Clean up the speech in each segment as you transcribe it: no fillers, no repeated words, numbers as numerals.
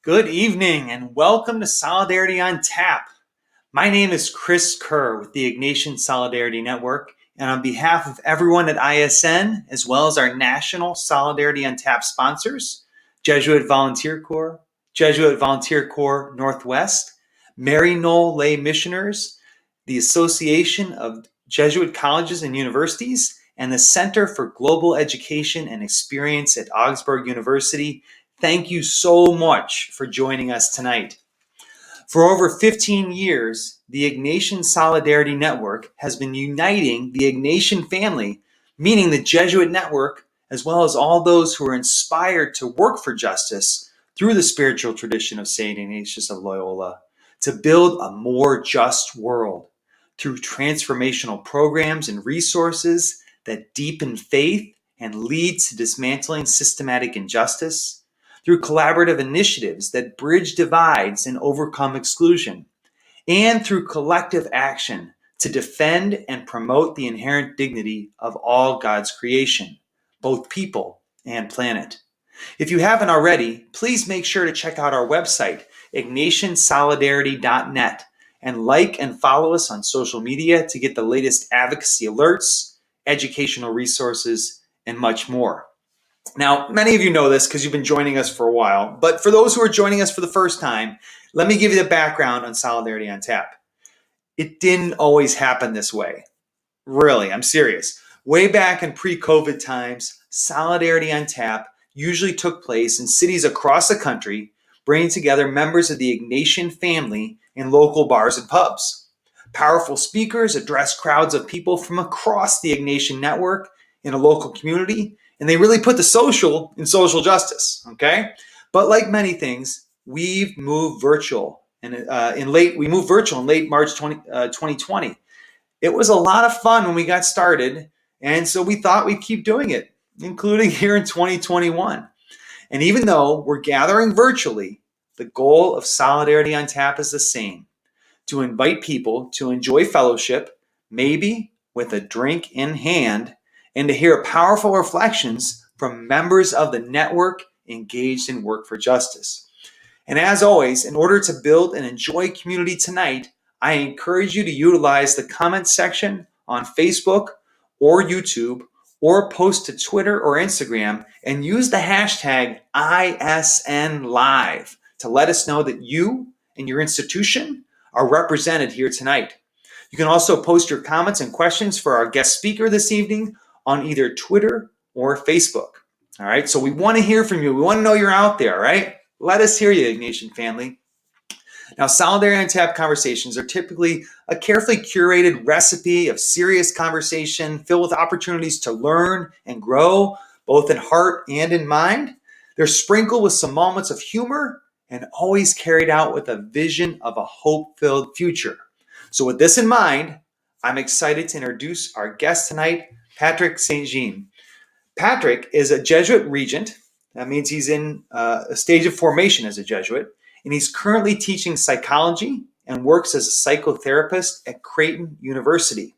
Good evening and welcome to Solidarity on Tap. My name is Chris Kerr with the Ignatius Solidarity Network, and on behalf of everyone at ISN, as well as our national Solidarity on Tap sponsors, Jesuit Volunteer Corps, Northwest, Mary Knoll Lay Missioners, the Association of Jesuit Colleges and Universities, and the Center for Global Education and Experience at Augsburg University, thank you so much for joining us tonight. For over 15 years, the Ignatian Solidarity Network has been uniting the Ignatian family, meaning the Jesuit network, as well as all those who are inspired to work for justice through the spiritual tradition of St. Ignatius of Loyola, to build a more just world through transformational programs and resources that deepen faith and lead to dismantling systematic injustice, through collaborative initiatives that bridge divides and overcome exclusion, and through collective action to defend and promote the inherent dignity of all God's creation, both people and planet. If you haven't already, please make sure to check out our website, ignatiansolidarity.net, and like and follow us on social media to get the latest advocacy alerts, educational resources, and much more. Now, many of you know this because you've been joining us for a while, but for those who are joining us for the first time, let me give you the background on Solidarity on Tap. It didn't always happen this way. Really, I'm serious. Way back in pre-COVID times, Solidarity on Tap usually took place in cities across the country, bringing together members of the Ignatian family in local bars and pubs. Powerful speakers addressed crowds of people from across the Ignatian network in a local community, and they really put the social in social justice, okay? But like many things, we've moved virtual. And we moved virtual in late March 2020. It was a lot of fun when we got started, and so we thought we'd keep doing it, including here in 2021. And even though we're gathering virtually, the goal of Solidarity on Tap is the same: to invite people to enjoy fellowship, maybe with a drink in hand, and to hear powerful reflections from members of the network engaged in work for justice. And as always, in order to build and enjoy community tonight, I encourage you to utilize the comment section on Facebook or YouTube, or post to Twitter or Instagram and use the hashtag ISNLive to let us know that you and your institution are represented here tonight. You can also post your comments and questions for our guest speaker this evening on either Twitter or Facebook. All right, so we want to hear from you. We want to know you're out there, right? Let us hear you, Ignatian family. Now, Solidarity on Tap conversations are typically a carefully curated recipe of serious conversation filled with opportunities to learn and grow, both in heart and in mind. They're sprinkled with some moments of humor and always carried out with a vision of a hope-filled future. So with this in mind, I'm excited to introduce our guest tonight, Patrick St. Jean. Patrick is a Jesuit regent. That means he's in a stage of formation as a Jesuit, and he's currently teaching psychology and works as a psychotherapist at Creighton University.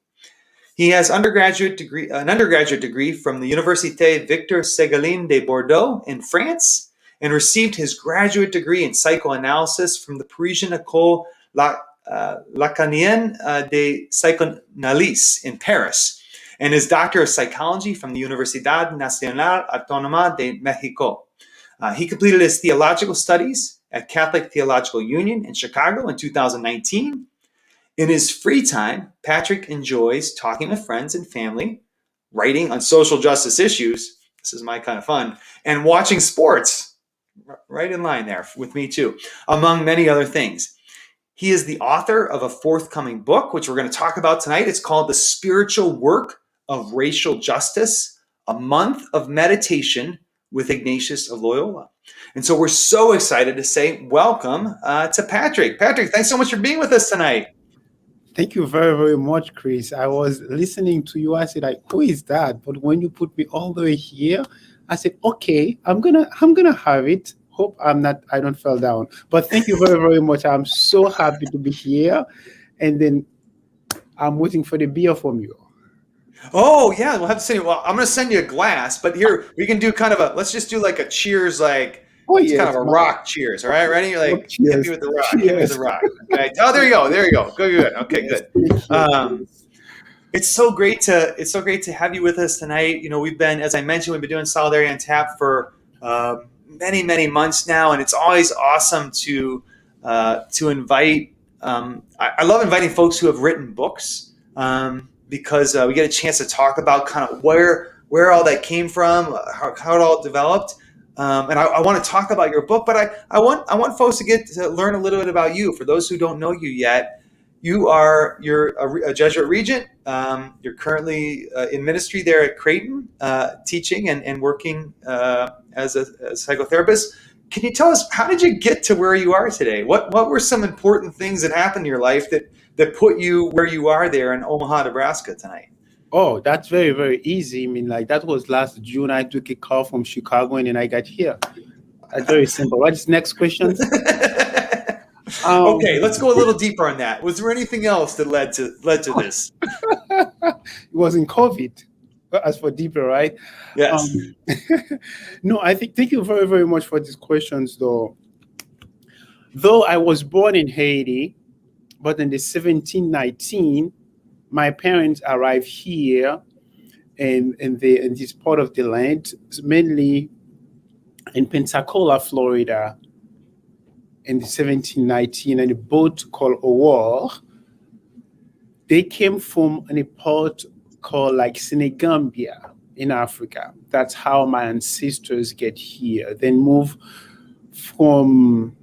He has an undergraduate degree from the Université Victor Ségolène de Bordeaux in France, and received his graduate degree in psychoanalysis from the Parisian École Lacanienne de Psychanalyse in Paris, and his Doctor of Psychology from the Universidad Nacional Autónoma de México. He completed his theological studies at Catholic Theological Union in Chicago in 2019. In his free time, Patrick enjoys talking with friends and family, writing on social justice issues, this is my kind of fun, and watching sports, right in line there with me too, among many other things. He is the author of a forthcoming book, which we're going to talk about tonight. It's called The Spiritual Work of Racial Justice, a Month of Meditation with Ignatius of Loyola. And so we're so excited to say welcome to Patrick. Patrick, thanks so much for being with us tonight. Thank you very, very much, Chris. I was listening to you. I said, who is that? But when you put me all the way here, I said, okay, I'm gonna have it. Hope I don't fall down. But thank you very, very much. I'm so happy to be here. And then I'm waiting for the beer from you. Oh, yeah, we'll have to send you. Well, I'm going to send you a glass, but here we can do kind of let's just do like a cheers, like Oh It's kind of yes, a my rock cheers. All right, ready? oh, Like, hit me cheers, with the rock. Hit me with the cheers. rock. Okay. Oh, there you go. There you go. Good. Okay, Yes, good. cheers, Um, cheers. it's so great to have you with us tonight. We've been, as I mentioned, we've been doing Solidarity on Tap for many months now, and it's always awesome to invite. I love inviting folks who have written books because we get a chance to talk about kind of where all that came from, how it all developed. And I want to talk about your book, but I want folks to get to learn a little bit about you. For those who don't know you yet, you're a Jesuit regent. You're currently in ministry there at Creighton, teaching and working as a psychotherapist. Can you tell us, how did you get to where you are today? What were some important things that happened in your life that put you where you are there in Omaha, Nebraska tonight? Oh, that's very easy. I mean, like that was last June. I took a call from Chicago and then I got here. That's very simple. What's next questions? Okay, Um, let's go a little deeper on that. Was there anything else that led to this? it wasn't COVID. As for deeper, right? Yes. Um, no, I think thank you very much for these questions, though. Though I was born in Haiti, but in the 1719, my parents arrived here in this part of the land, mainly in Pensacola, Florida, in the 1719, and a boat called Owar. They came from a port called like Senegambia in Africa. That's how my ancestors get here. Then move from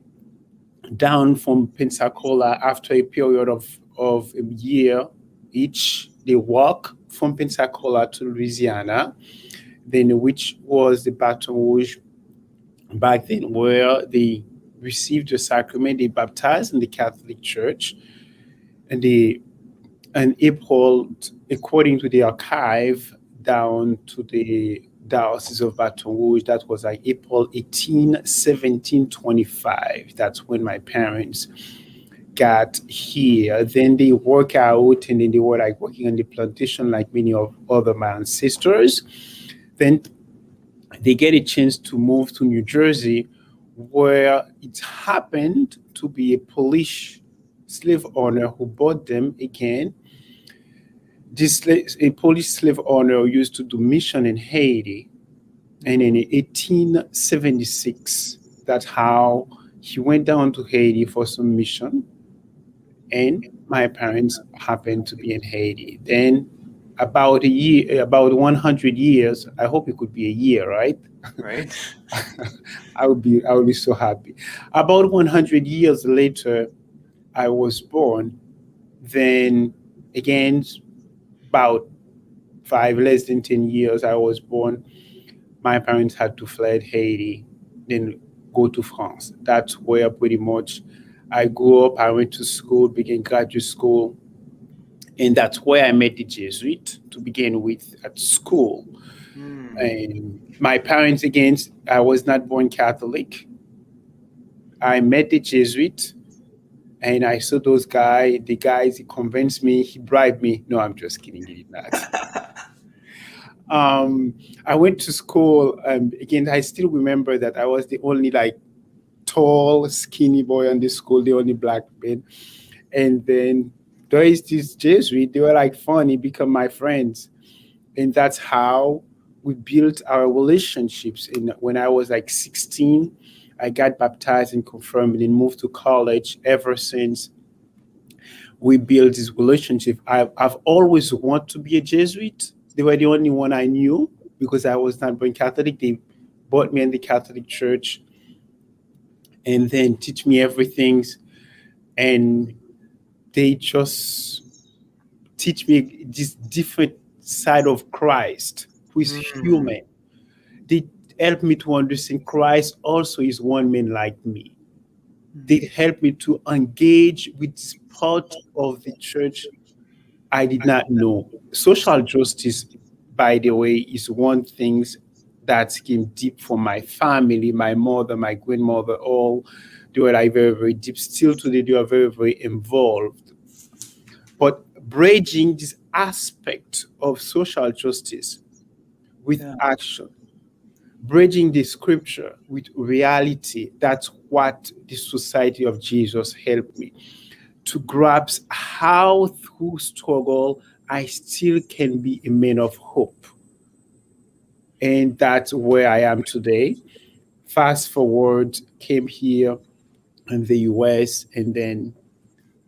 down from Pensacola after a period of a year each. They walk from Pensacola to Louisiana, then which was the Baton Rouge back then, where they received the sacrament, they baptized in the Catholic Church, and they and April, according to the archive, down to the Diocese of Baton Rouge, that was like April 18, 1725. That's when my parents got here. Then they work out and then they were like working on the plantation like many of other my ancestors. Then they get a chance to move to New Jersey, where it happened to be a Polish slave owner who bought them again. A Polish slave owner used to do mission in Haiti, and in 1876, that's how he went down to Haiti for some mission, and my parents happened to be in Haiti. Then about 100 years, I hope it could be a year, right? Right. I would be so happy. About 100 years later, I was born. Then again, about less than 10 years, I was born. My parents had to fled Haiti, then go to France. That's where pretty much I grew up. I went to school, began graduate school, and that's where I met the Jesuit to begin with at school. Hmm. And my parents, again, I was not born Catholic. I met the Jesuit and I saw the guys, he convinced me, he bribed me. No, I'm just kidding, he did not. Um, I went to school, again, I still remember that I was the only like tall, skinny boy in the school, the only black man. And then there is this Jesuit, they were like funny, become my friends. And that's how we built our relationships. And when I was like 16, I got baptized and confirmed and moved to college. Ever since, we built this relationship. I've always wanted to be a Jesuit. They were the only one I knew because I was not born Catholic. They brought me in the Catholic Church and then teach me everything. And they just teach me this different side of Christ, who is Hmm. human. They help me to understand Christ also is one man like me. They help me to engage with this part of the church I did not know. Social justice, by the way, is one thing that came deep from my family, my mother, my grandmother, all they were like very deep. Still today, they are very involved. But bridging this aspect of social justice with Yeah. action, bridging the scripture with reality. That's what the Society of Jesus helped me to grasp how through struggle I still can be a man of hope. And that's where I am today. Fast forward, came here in the US, and then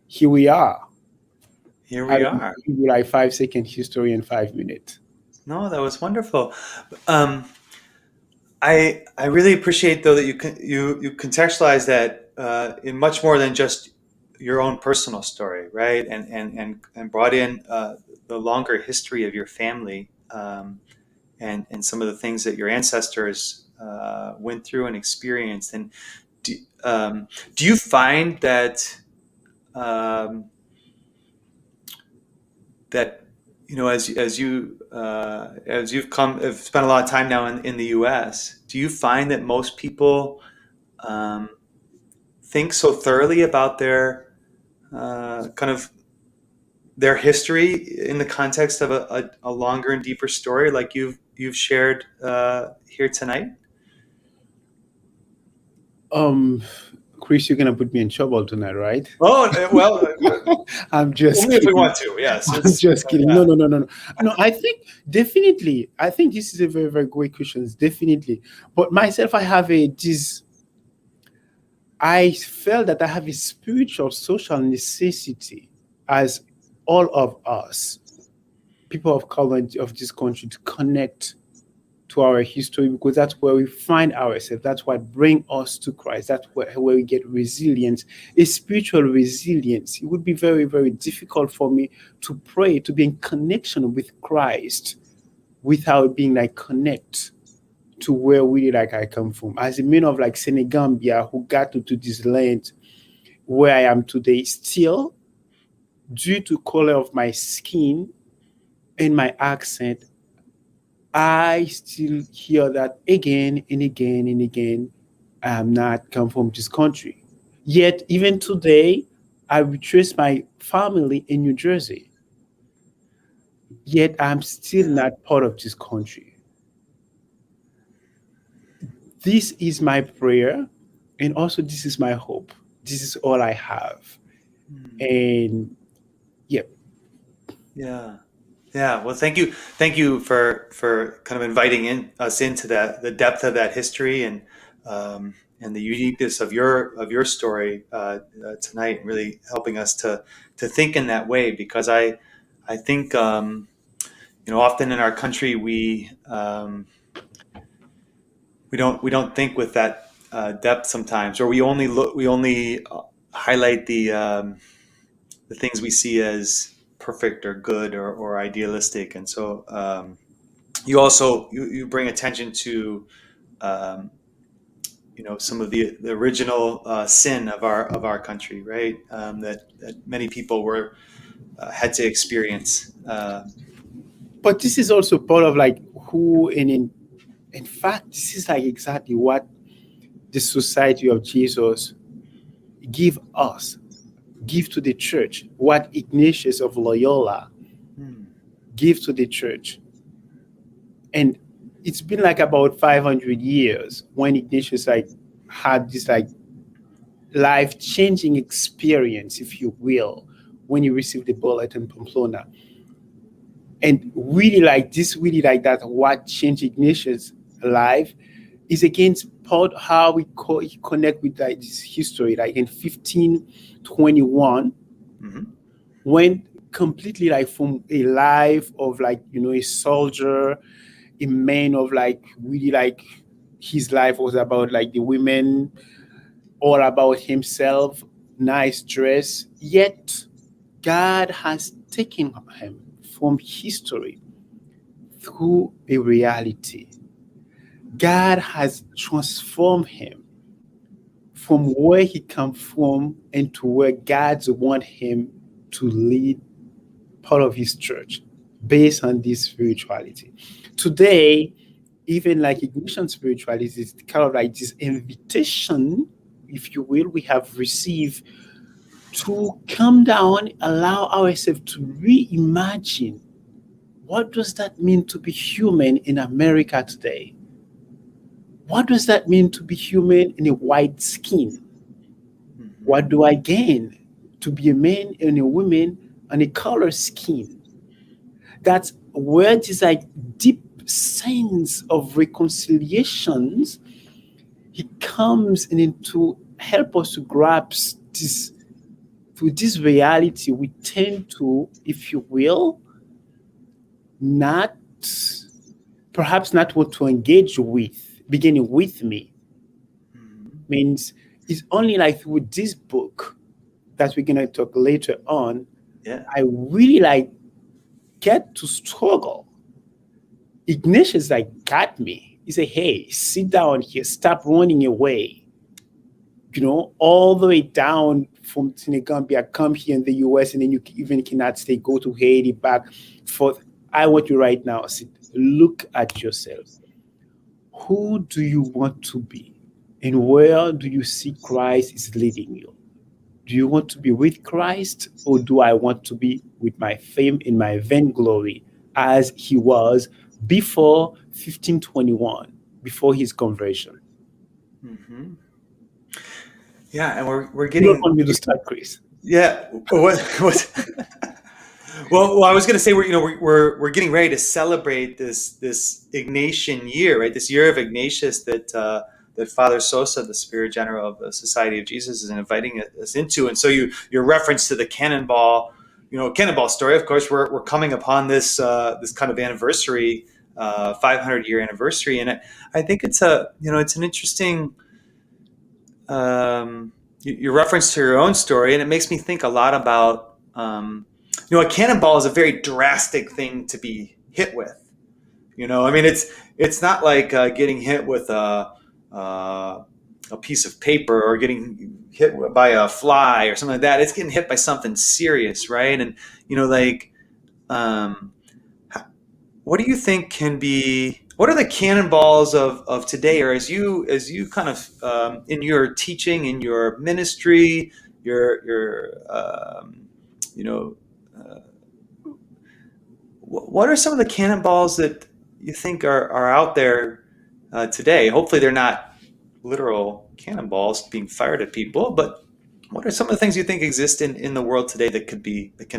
here we are. Here I we will are. give you like 5 second history in 5 minutes. No, that was wonderful. Um, I really appreciate though that you contextualize that in much more than just your own personal story, right? And brought in the longer history of your family, and some of the things that your ancestors went through and experienced. And do, um, do you find that um, that as you've come have spent a lot of time now in the U.S., do you find that most people um, think so thoroughly about their kind of their history in the context of a longer and deeper story like you've shared here tonight? Um, Chris, you're gonna put me in trouble tonight, right? Oh well, I'm just only if we kidding. want to. Yes, I'm it's just kidding. yeah. No, no, no, no, no. No, I think definitely. I think this is a very, very great question. Definitely. But myself, I have a this. I felt that I have a spiritual, social necessity, as all of us, people of color of this country, to connect to our history because that's where we find ourselves. That's what brings us to Christ. That's where we get resilience, a spiritual resilience. It would be very, very difficult for me to pray, to be in connection with Christ without being like connect to where really like I come from. As a man of like Senegambia who got to this land where I am today, still due to color of my skin and my accent, I still hear that again and again and again. I am not come from this country. Yet even today, I retrace my family in New Jersey. Yet I'm still Yeah. not part of this country. This is my prayer, and also this is my hope. This is all I have. Hmm. And yeah, Yeah. Yeah. Well, thank you for kind of inviting in us into that the depth of that history and the uniqueness of your story tonight, really helping us to think in that way because I think often in our country we don't think with that depth sometimes, or we only highlight the things we see as perfect or good or idealistic. And so you also you bring attention to um, some of the original sin of our country, right? That many people were had to experience. but this is also part of like who and in fact, this is like exactly what the Society of Jesus give us, give to the church, what Ignatius of Loyola Hmm. give to the church. And it's been like about 500 years when Ignatius like had this like life-changing experience, if you will, when he received the bullet in Pamplona. And really like this, really like that, what changed Ignatius' life is against part how he connect with like this history, like in 1521 Hmm. went completely like from a life of like a soldier, a man of like really like his life was about like the women, all about himself, nice dress. Yet God has taken him from history through a reality. God has transformed him from where he come from into where God's want him to lead part of his church based on this spirituality. Today, even like Ignatian spirituality is kind of like this invitation, if you will, we have received to come down, allow ourselves to reimagine what does that mean to be human in America today? What does that mean to be human in a white skin? Mhm. What do I gain to be a man and a woman on a color skin? That's where this like deep sense of reconciliations he comes in to help us to grasp this to this reality we tend to, if you will, not perhaps not want to engage with, beginning with me. Mhm. Means it's only like through this book that we're gonna talk later on. Yeah. I really like get to struggle. Ignatius like got me. He said, "Hey, sit down here. Stop running away. All the way down from Senegambia, come here in the US, and then you even cannot stay, go to Haiti, back, forth. I want you right now, sit, look at yourself. Who do you want to be? And where do you see Christ is leading you? Do you want to be with Christ, or do I want to be with my fame and my vainglory as he was before 1521, before his conversion?" Mhm. Yeah, and we're You don't getting want me to start, Chris. yeah. What? Well, I was going to say we're getting ready to celebrate this Ignatian year, right? This year of Ignatius that Father Sosa, the Superior General of the Society of Jesus, is inviting us into. And so your reference to the Cannonball story. Of course, we're coming upon this kind of anniversary, 500-year anniversary, and I think it's an interesting your reference to your own story, and it makes me think a lot about a cannonball is a very drastic thing to be hit with. I mean, it's not like getting hit with a piece of paper or getting hit by a fly or something like that. It's getting hit by something serious, right? And like um, what do you think can be? What are the cannonballs of today, or as you kind of in your teaching, in your ministry, your you know, uh, what are some of the cannonballs that you think are out there today? Hopefully, they're not literal cannonballs being fired at people, but what are some of the things you think exist in the world today that can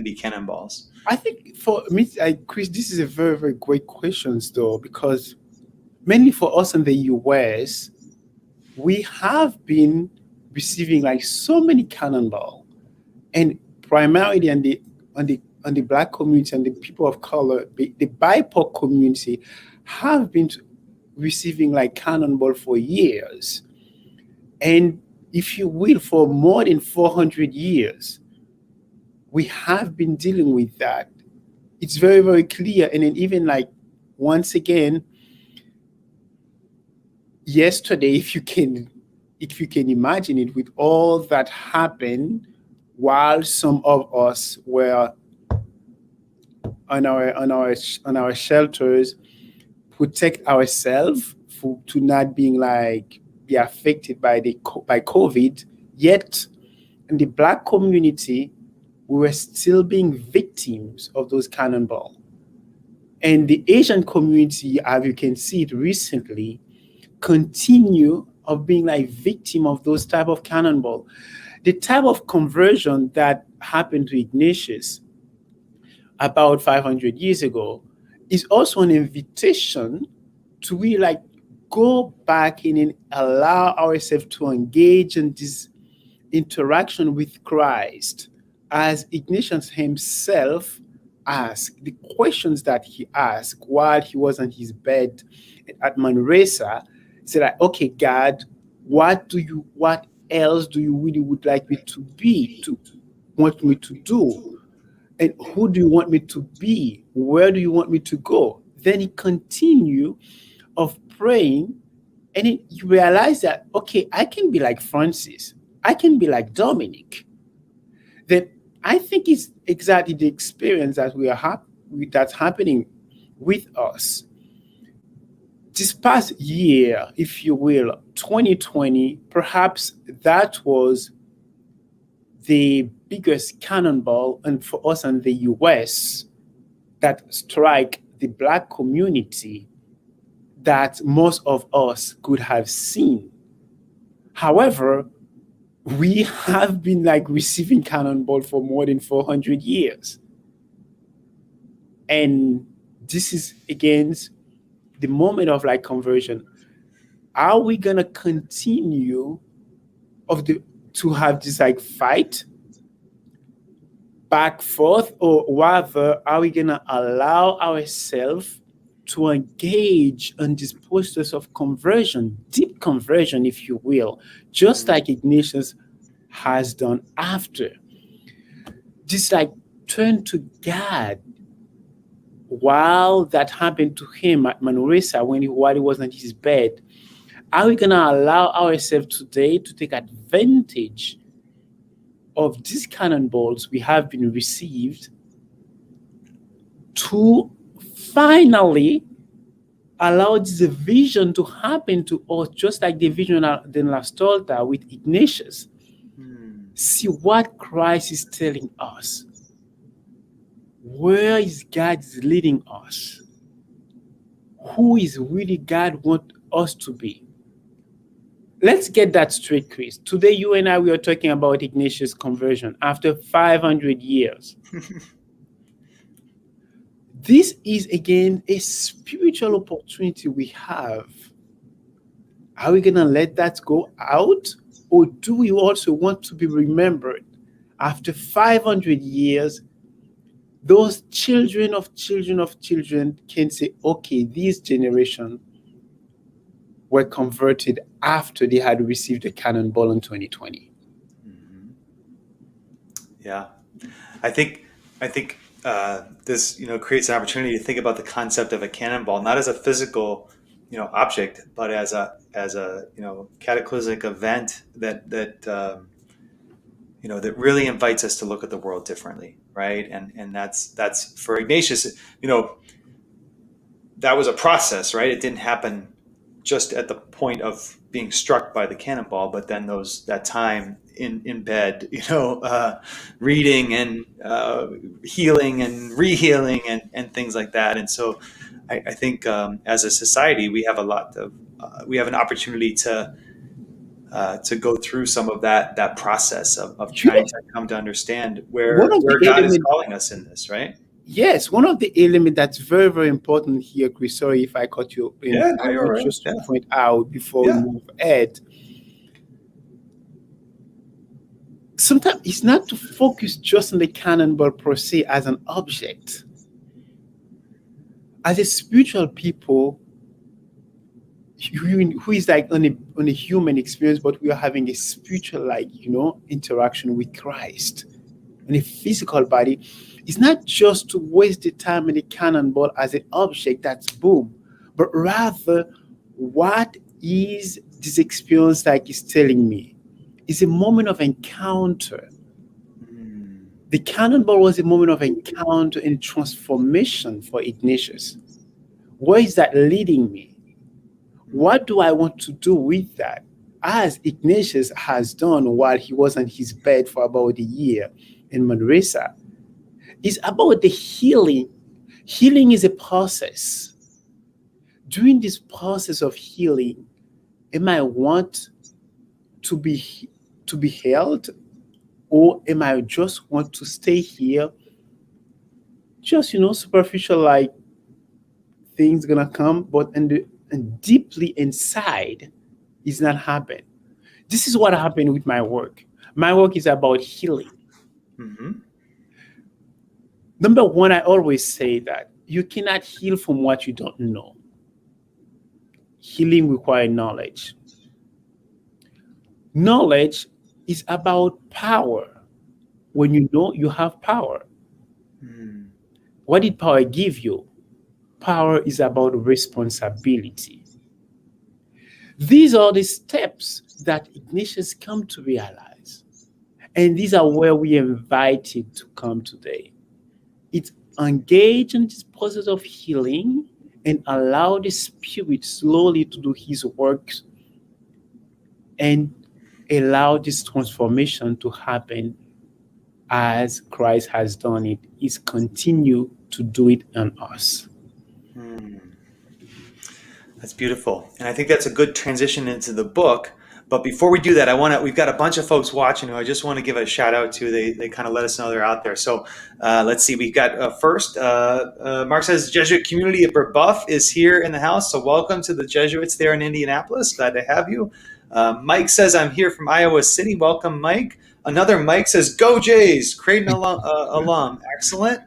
be cannonballs? I think for me, Chris, this is a very, very great question, though, because mainly for us in the US, we have been receiving like so many cannonball, and primarily on the black community and the people of color, the BIPOC community have been receiving like cannonball for years, and if you will, for more than 400 years, we have been dealing with that. It's very, very clear. And then even like once again, yesterday, if you can imagine it, with all that happened while some of us were on our shelters, protect ourselves to not being like be affected by COVID, yet in the black community we were still being victims of those cannonball. And the Asian community, as you can see it recently, continue of being like victim of those type of cannonball. The type of conversion that happened to Ignatius about 500 years ago is also an invitation to really like go back in and allow ourselves to engage in this interaction with Christ, as Ignatius himself asked the questions that he asked while he was on his bed at Manresa. He said, like, okay, God, what else do you really would like me to be, to want me to do? And who do you want me to be? Where do you want me to go? Then he continued of praying, and then you realize that, okay, I can be like Francis, I can be like Dominic. Then I think it's exactly the experience that that's happening with us. This past year, if you will, 2020, perhaps that was the biggest cannonball, and for us in the US, that strike the black community that most of us could have seen. However, we have been like receiving Cannonball for more than 400 years. And this is against the moment of like conversion. Are we gonna continue of the to have this like fight back forth, or rather are we gonna allow ourselves to engage in this process of conversion, deep conversion, if you will, just like Ignatius has done after? Just like turn to God while that happened to him at Manresa while he was on his bed. Are we gonna allow ourselves today to take advantage of these cannonballs we have been received to finally allow this vision to happen to us, just like the vision the last altar with Ignatius? See what Christ is telling us. Where is God leading us? Who is really God want us to be? Let's get that straight, Chris. Today, you and I, we are talking about Ignatius' conversion after 500 years. This is, again, a spiritual opportunity we have. Are we going to let that go out? Or do we also want to be remembered after 500 years? Those children of children can say, okay, this generation were converted after they had received a cannonball in 2020. Mm-hmm. Yeah, I think this creates an opportunity to think about the concept of a cannonball not as a physical object, but as a cataclysmic event that really invites us to look at the world differently, right? And that's for Ignatius, that was a process, right? It didn't happen just at the point of being struck by the cannonball, but then that time in bed, reading and healing and rehealing and things like that. And so I think as a society, we have we have an opportunity to go through some of that process of trying to come to understand One of where the God is elements, calling us in this, right? yes, one of the elements that's very, very important here, Chris, sorry if I cut you in, Yeah, I no, you're want right. just to point out before we Yeah. move ahead. Sometimes it's not to focus just on the cannonball per se as an object. As a spiritual people, who is like on a human experience, but we are having a spiritual interaction with Christ in a physical body. It's not just to waste the time in the cannonball as an object that's boom, but rather what is this experience like is telling me? It's a moment of encounter. The cannonball was a moment of encounter and transformation for Ignatius. Where is that leading me? What do I want to do with that? As Ignatius has done while he was on his bed for about a year in Manresa, it's about the healing. Healing is a process. During this process of healing, am I want to be held, or am I just want to stay here? Just superficial like things gonna come, but and deeply inside, it's not happen. This is what happened with my work. My work is about healing. Mm-hmm. Number one, I always say that you cannot heal from what you don't know. Healing requires knowledge. Knowledge is about power. When you know, you have power. Mm. What did power give you? Power is about responsibility. These are the steps that Ignatius come to realize. And these are where we invite you to come today. It's engage in this process of healing and allow the Spirit slowly to do his works and allow this transformation to happen as Christ has done it. He's continue to do it on us. Mm. That's beautiful. And I think that's a good transition into the book. But before we do that, we've got a bunch of folks watching who I just want to give a shout out to. They kind of let us know they're out there. So let's see. We've got first, Mark says, Jesuit community at Brebeuf is here in the house. So welcome to the Jesuits there in Indianapolis. Glad to have you. Mike says, I'm here from Iowa City. Welcome, Mike. Another Mike says, Go Jays, Creighton alum. Excellent.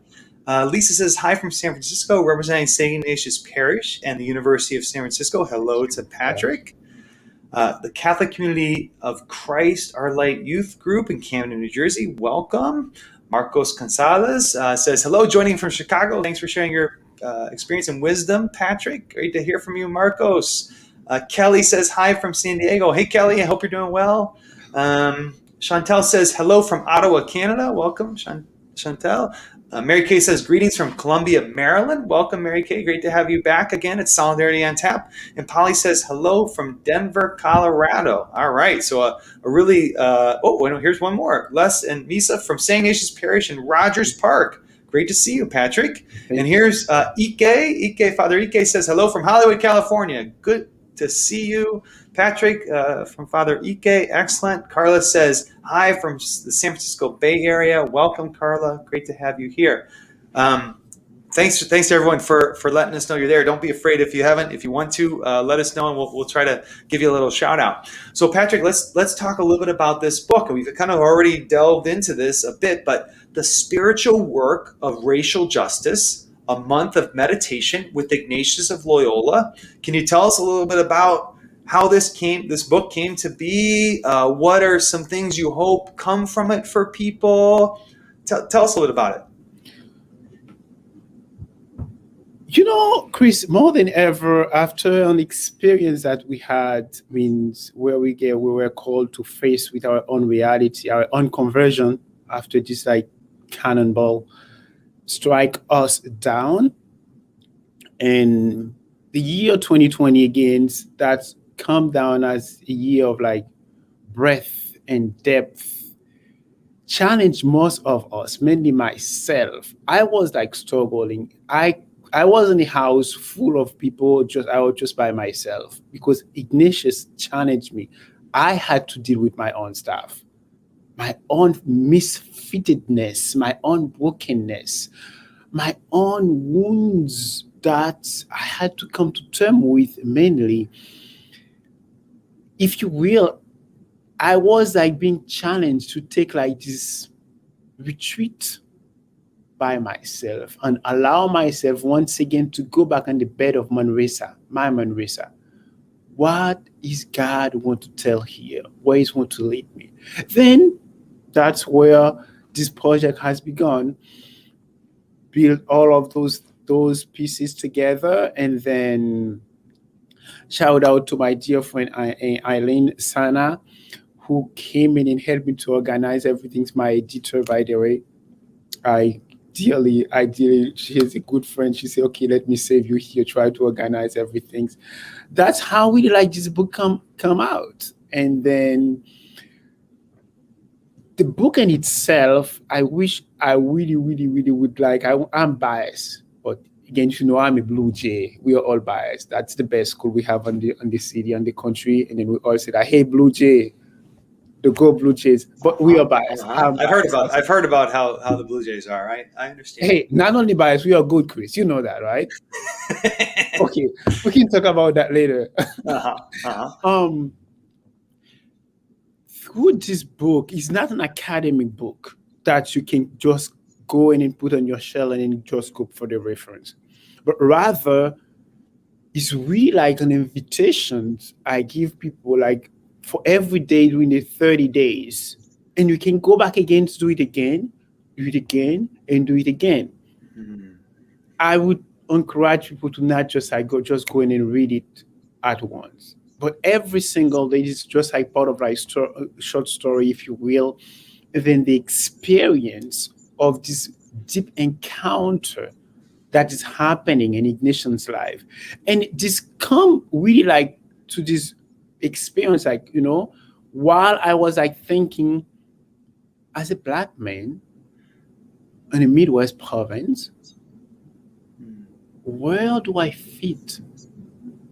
Lisa says, hi from San Francisco, representing St. Ignatius Parish and the University of San Francisco. Hello to Patrick. The Catholic Community of Christ, Our Light Youth Group in Camden, New Jersey. Welcome. Marcos Gonzalez says, hello, joining from Chicago. Thanks for sharing your experience and wisdom, Patrick. Great to hear from you, Marcos. Kelly says, hi from San Diego. Hey, Kelly, I hope you're doing well. Chantel says, hello from Ottawa, Canada. Welcome, Chantel. Mary Kay says, greetings from Columbia, Maryland. Welcome, Mary Kay. Great to have you back again. It's Solidarity on Tap. And Polly says, hello from Denver, Colorado. All right. So a really, here's one more. Les and Misa from St. Ignatius Parish in Rogers Park. Great to see you, Patrick. And here's Ike. Father Ike says, hello from Hollywood, California. Good to see you. Patrick from Father Ike, excellent. Carla says, hi from the San Francisco Bay Area. Welcome, Carla. Great to have you here. Thanks to everyone for letting us know you're there. Don't be afraid if you want to, let us know, and we'll try to give you a little shout out. So Patrick, let's talk a little bit about this book. And we've kind of already delved into this a bit, but The Spiritual Work of Racial Justice, a Month of Meditation with Ignatius of Loyola. Can you tell us a little bit about how this book came to be? What are some things you hope come from it for people? Tell us a little bit about it. You know, Chris, more than ever, after an experience that we had, means where we were called to face with our own reality, our own conversion, after this cannonball strike us down. And the year 2020 again, that's come down as a year of breadth and depth, challenged most of us, mainly myself. I was struggling. I was in a house full of people, I was just by myself because Ignatius challenged me. I had to deal with my own stuff, my own misfittedness, my own brokenness, my own wounds that I had to come to terms with mainly. If you will, I was being challenged to take this retreat by myself and allow myself once again to go back on the bed of my Manresa. What is God want to tell here? Where is want to lead me? Then that's where this project has begun. Build all of those pieces together, and then shout out to my dear friend Eileen Sana, who came in and helped me to organize everything. My editor, by the way. Ideally, she's a good friend. She said, okay, let me save you here, try to organize everything. That's how we this book come out. And then the book in itself, I wish I really, really, really would I'm biased, but again, I'm a Blue Jay. We are all biased. That's the best school we have on the city, on the country. And then we all say that, hey, Blue Jay, the Go Blue Jays, but we are biased. I've heard about how the Blue Jays are, right? I understand. Hey, not only biased, we are good, Chris. You know that, right? Okay, we can talk about that later. Through this book, it's not an academic book that you can just go in and put on your shelf and then just go for the reference, but rather it's really an invitation I give people for every day during the 30 days. And you can go back again to do it again, and do it again. Mm-hmm. I would encourage people to not just go in and read it at once. But every single day is just part of short story, if you will. And then the experience of this deep encounter that is happening in Ignatian's life. And this come really to this experience, while I was thinking as a Black man in a Midwest province, where do I fit?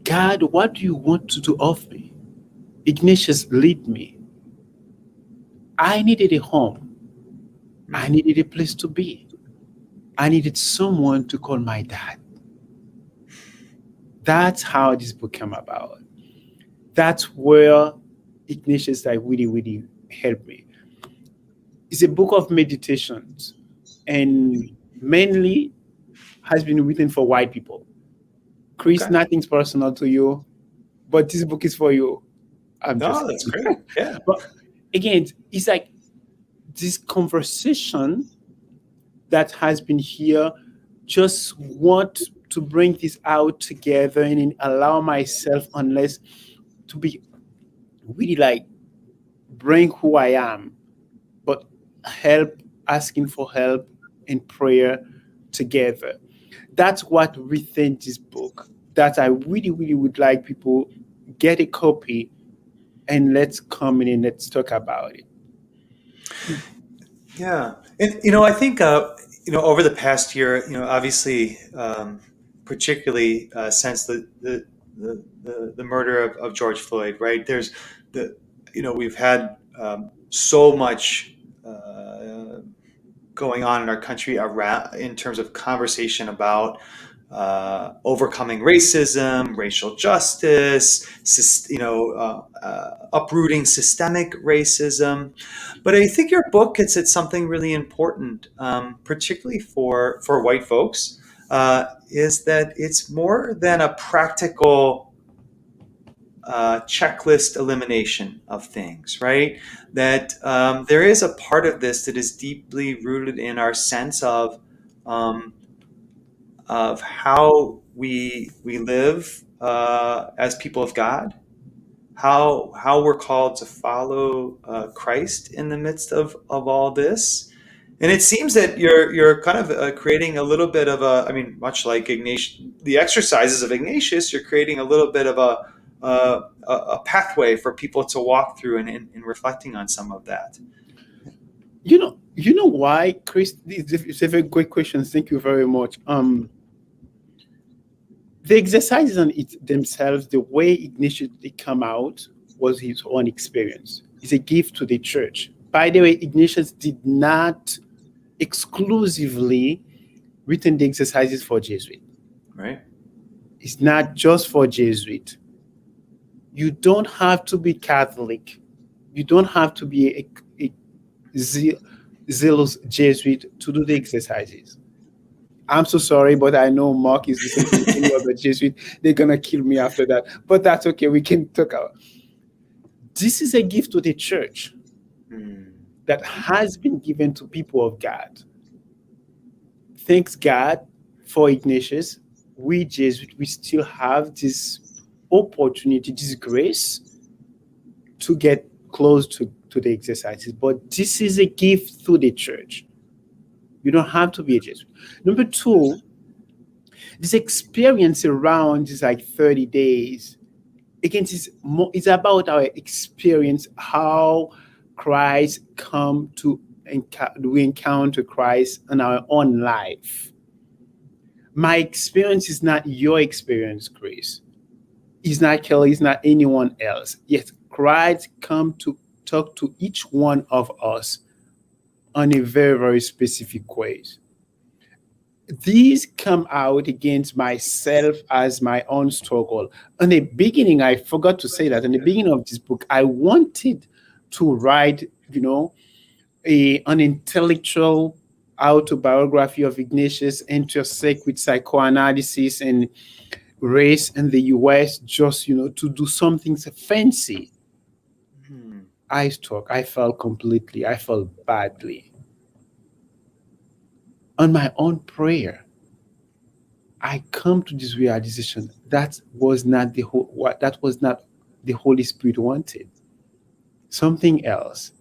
God, what do you want to do of me? Ignatius, lead me. I needed a home. I Hmm. needed a place to be. I needed someone to call my dad. That's how this book came about. That's where Ignatius like really, really helped me. It's a book of meditations and mainly has been written for white people. Chris, Okay. nothing's personal to you, but this book is for you. I'm just No, that's kidding. great. Yeah. But again, it's like this conversation that has been here just want to bring this out together and allow myself unless to be really like bring who I am, but help asking for help and prayer together. That's what within this book that I really, really would like people get a copy and let's come in and let's talk about it. Yeah, and I think over the past year, obviously, particularly since the murder of George Floyd, right? There's the we've had so much going on in our country around in terms of conversation about overcoming racism, racial justice, uprooting systemic racism. But I think your book gets at something really important, particularly for white folks, is that it's more than a practical checklist elimination of things, right? That there is a part of this that is deeply rooted in our sense um, of how we live as people of God, how we're called to follow Christ in the midst of all this. And it seems that you're kind of creating a little bit of a, I mean, much like Ignatius, the exercises of Ignatius, you're creating a little bit of a pathway for people to walk through in reflecting on some of that. You know why, Chris? It's a very great question. Thank you very much. The exercises on it themselves, the way Ignatius they come out was his own experience. It's a gift to the church. By the way, Ignatius did not exclusively written the exercises for Jesuit. Right. It's not just for Jesuit. You don't have to be Catholic. You don't have to be a zealous Jesuit to do the exercises. I'm so sorry, but I know Mark is listening to any other Jesuit. They're gonna kill me after that. But that's okay. We can talk about. This is a gift to the church Hmm. that has been given to people of God. Thanks God for Ignatius. We Jesuits, we still have this opportunity, this grace to get close to the exercises. But this is a gift to the church. You don't have to be a Jesuit. Number two, this experience around is like 30 days. Again, it's about our experience, how Christ come to we encounter Christ in our own life. My experience is not your experience, Chris. It's not Kelly, it's not anyone else. Yes, Christ come to talk to each one of us on a very, very specific ways. These come out against myself as my own struggle. In the beginning, I forgot to say that in the beginning of this book, I wanted to write, an intellectual autobiography of Ignatius, intersect with psychoanalysis and race in the US, just, to do something fancy. Hmm. I struck, I felt completely, I felt badly. On my own prayer, I come to this realization that was not that was not the Holy Spirit wanted. Something else.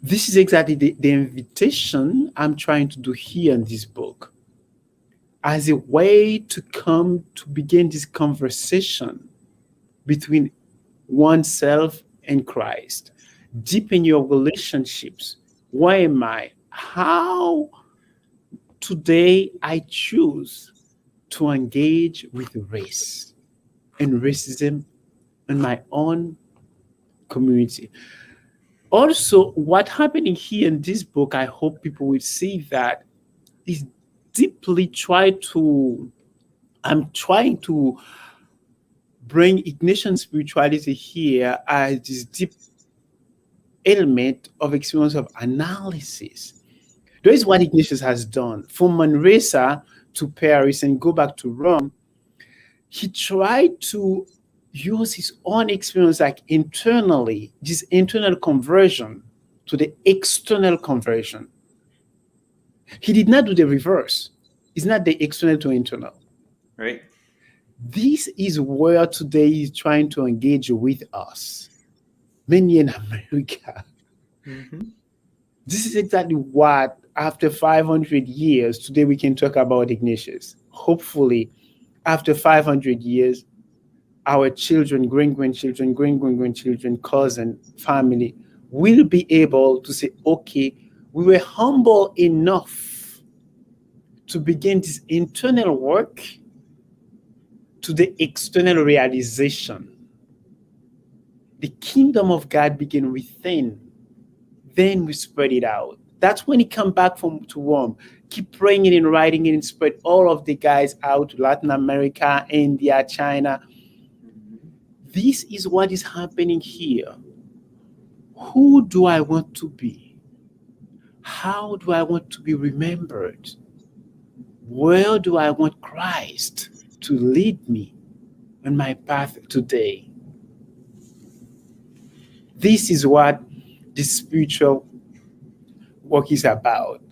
This is exactly the invitation I'm trying to do here in this book as a way to come to begin this conversation between oneself and Christ. Deepen your relationships. Why am I? How today I choose to engage with race. and racism in my own community. Also, what happening here in this book, I hope people will see that is deeply I'm trying to bring Ignatian spirituality here as this deep element of experience of analysis. That is what Ignatius has done. From Manresa to Paris and go back to Rome, he tried to use his own experience like internally, this internal conversion to the external conversion. He did not do the reverse. It's not the external to internal. Right. This is where today he's trying to engage with us, many in America. Mm-hmm. This is exactly what, after 500 years, today we can talk about Ignatius. Hopefully, after 500 years, our children, great-grandchildren, great-grandchildren, cousin, family will be able to say, okay, we were humble enough to begin this internal work to the external realization. The kingdom of God began within, then we spread it out. That's when he come back to Rome. Keep praying it and writing it and spread all of the guys out to Latin America, India, China. This is what is happening here. Who do I want to be? How do I want to be remembered? Where do I want Christ to lead me on my path today? This is what the spiritual work is about.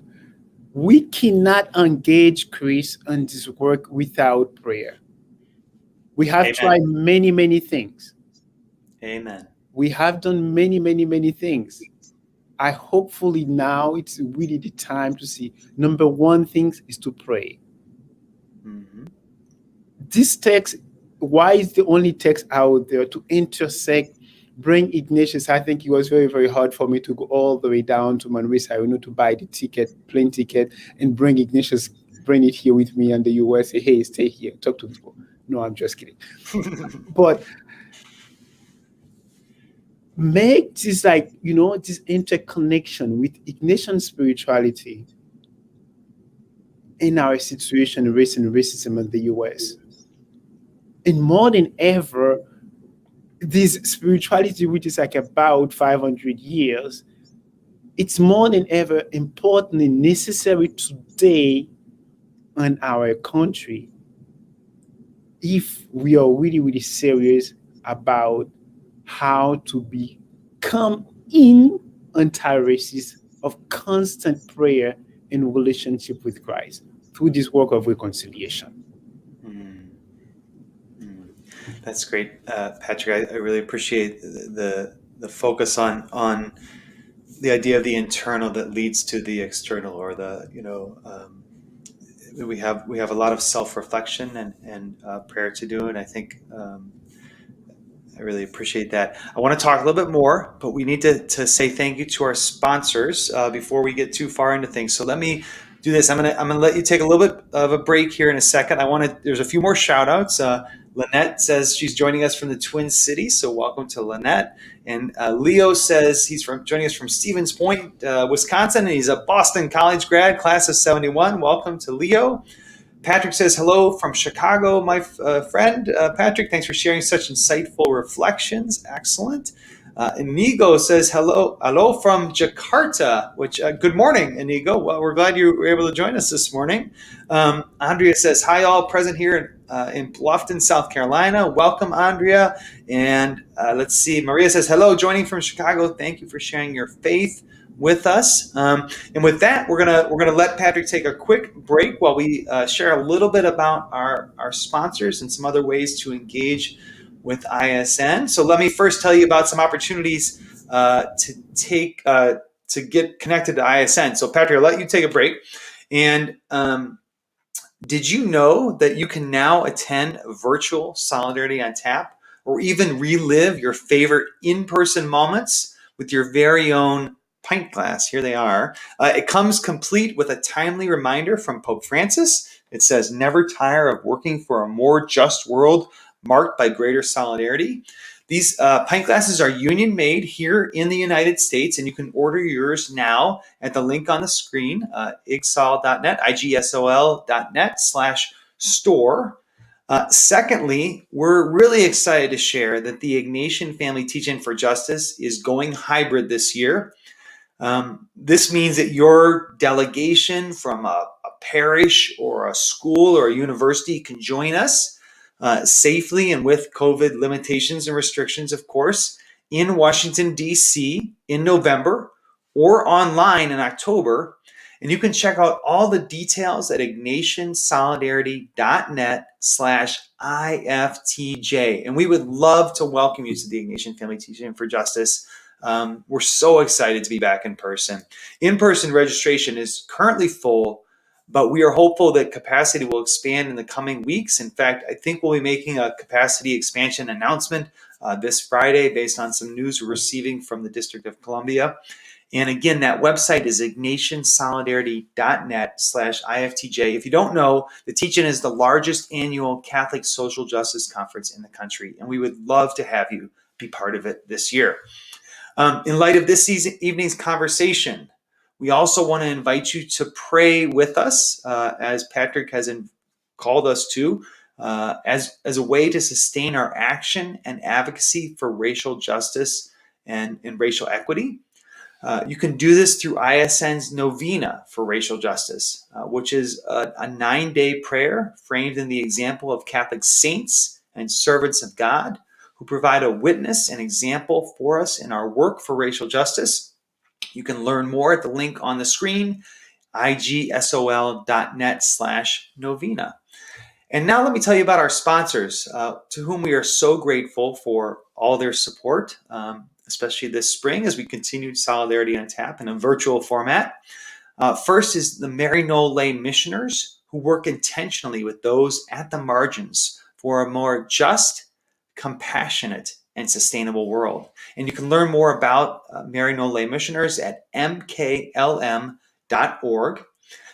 We cannot engage Chris on this work without prayer. We have Amen. tried many, many things. Amen. We have done many, many, many things. I hopefully now it's really the time to see. Number one thing is to pray. Mm-hmm. This text, why is the only text out there to intersect, bring Ignatius? I think it was very, very hard for me to go all the way down to Manresa, to buy the plane ticket, and bring Ignatius, bring it here with me in the US, say, hey, stay here, talk to people. No, I'm just kidding. But make this this interconnection with Ignatian spirituality in our situation, race and racism in the US. And more than ever, this spirituality, which is like about 500 years, it's more than ever important and necessary today in our country if we are really, really serious about how to become in anti-racist of constant prayer and relationship with Christ through this work of reconciliation. That's great, Patrick. I really appreciate the focus on the idea of the internal that leads to the external, or we have a lot of self-reflection and prayer to do, and I think I really appreciate that. I want to talk a little bit more, but we need to say thank you to our sponsors before we get too far into things. So let me do this. I'm gonna let you take a little bit of a break here in a second. There's a few more shout outs. Lynette says she's joining us from the Twin Cities, so welcome to Lynette. And Leo says he's joining us from Stevens Point, Wisconsin, and he's a Boston College grad, class of 71. Welcome to Leo. Patrick says hello from Chicago, my friend. Patrick, thanks for sharing such insightful reflections. Excellent. Inigo says hello from Jakarta, which good morning, Inigo. Well, we're glad you were able to join us this morning. Andrea says hi, all present here in Bluffton, South Carolina. Welcome, Andrea. And let's see, Maria says hello, joining from Chicago. Thank you for sharing your faith with us. And with that, we're gonna let Patrick take a quick break while we share a little bit about our sponsors and some other ways to engage with ISN. So let me first tell you about some opportunities to get connected to ISN. So Patrick, I'll let you take a break. And did you know that you can now attend virtual Solidarity on Tap, or even relive your favorite in-person moments with your very own pint glass? Here they are. It comes complete with a timely reminder from Pope Francis. It says, never tire of working for a more just world marked by greater solidarity. These pint glasses are union made here in the United States, and you can order yours now at the link on the screen, igsol.net, igsol.net/store. Secondly, we're really excited to share that the Ignatian Family Teach-In for Justice is going hybrid this year. This means that your delegation from a parish or a school or a university can join us safely and with COVID limitations and restrictions, of course, in Washington, D.C. in November or online in October. And you can check out all the details at ignatiansolidarity.net/IFTJ. And we would love to welcome you to the Ignatian Family Teach-In for Justice. We're so excited to be back in person. In-person registration is currently full, but we are hopeful that capacity will expand in the coming weeks. In fact, I think we'll be making a capacity expansion announcement this Friday based on some news we're receiving from the District of Columbia. And again, that website is ignatiansolidarity.net/IFTJ. If you don't know, the Teach-In is the largest annual Catholic social justice conference in the country, and we would love to have you be part of it this year. In light of this evening's conversation, we also want to invite you to pray with us, as Patrick has called us to, as a way to sustain our action and advocacy for racial justice and racial equity. You can do this through ISN's Novena for Racial Justice, which is a 9-day prayer framed in the example of Catholic saints and servants of God who provide a witness and example for us in our work for racial justice. You can learn more at the link on the screen, igsol.net/novena. And now let me tell you about our sponsors, to whom we are so grateful for all their support, especially this spring as we continued Solidarity on Tap in a virtual format. First is the Mary Noel Lay Missioners, who work intentionally with those at the margins for a more just, compassionate, and sustainable world. And you can learn more about Mary Noel Lay Missioners at mklm.org.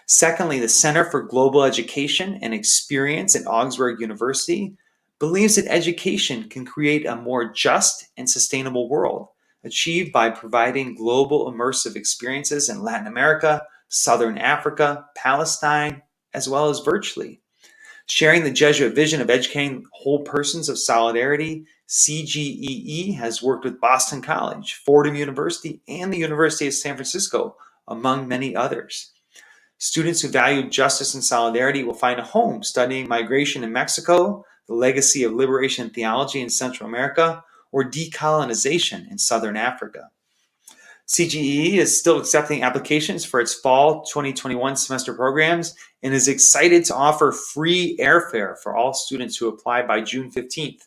Secondly, the Center for Global Education and Experience at Augsburg University believes that education can create a more just and sustainable world, achieved by providing global immersive experiences in Latin America, Southern Africa, Palestine, as well as virtually. Sharing the Jesuit vision of educating whole persons of solidarity, CGEE has worked with Boston College, Fordham University, and the University of San Francisco, among many others. Students who value justice and solidarity will find a home studying migration in Mexico, the legacy of liberation theology in Central America, or decolonization in Southern Africa. CGE is still accepting applications for its fall 2021 semester programs and is excited to offer free airfare for all students who apply by June 15th.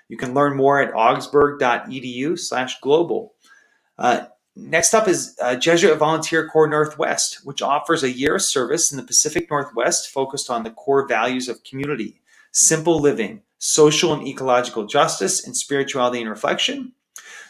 You can learn more at augsburg.edu/global. Next up is Jesuit Volunteer Corps Northwest, which offers a year of service in the Pacific Northwest focused on the core values of community, simple living, social and ecological justice, and spirituality and reflection.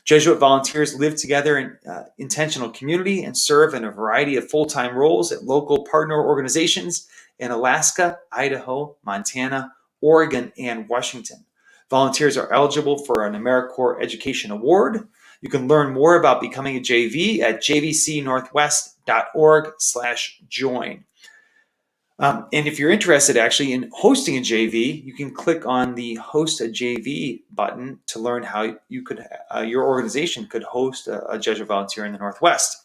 Jesuit volunteers live together in intentional community and serve in a variety of full-time roles at local partner organizations in Alaska, Idaho, Montana, Oregon, and Washington. Volunteers are eligible for an AmeriCorps Education Award. You can learn more about becoming a JV at jvcnorthwest.org/join. And if you're interested actually in hosting a JV, you can click on the Host a JV button to learn how you could, your organization could host a Jesuit volunteer in the Northwest.